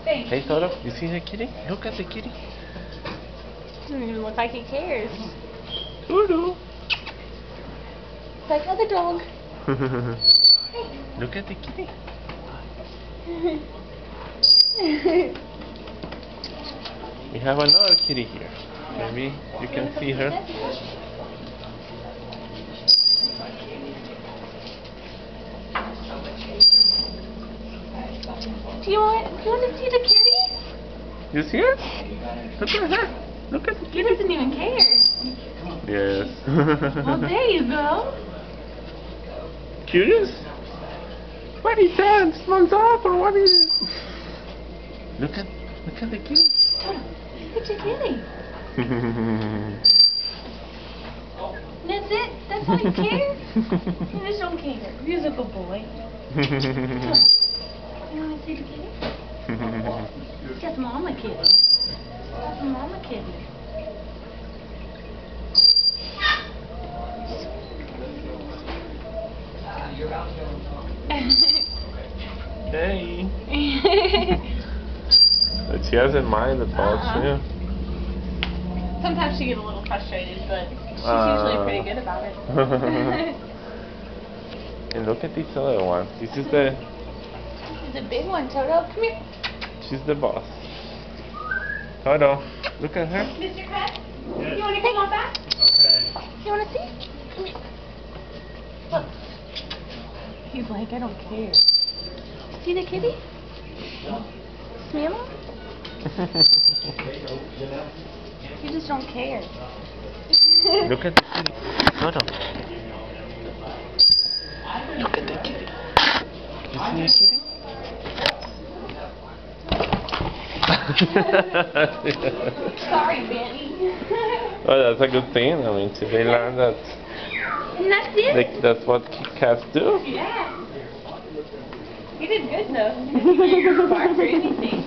Thanks. Hey Toto, you see the kitty? Look at the kitty. Doesn't even look like he cares. Toto. Like other dog. Look at the kitty. We have another kitty here. Maybe you can see her. Do you want to see the kitty? You see her? Look at her. Look at the He kitty. doesn't even care. Yes. Well, there you go. Curious? What is that? Smells off or what is it? Look at the kitty. Look at your kitty. That's it? That's all you care? You just don't care. You're a good boy. You want to see the kitty? That's mama kitty. That's mama kitty. Hey. But she doesn't mind the dogs, yeah. Sometimes she gets a little frustrated, but she's usually pretty good about it. And look at this other one. This is the... This is a big one, Toto. Come here. She's the boss. Toto, look at her. Mr. Crab, you want to come on back? Okay. You want to see? Come here. Look. He's like, I don't care. See the kitty? Smell him? You just don't care. Look at the kitty. Toto. Look at the kitty. You see the kitty? Sorry, Benny. Oh, that's a good thing. I mean, they learn that And that's it? that's what cats do. Yeah. You did good, though. You didn't bark or anything.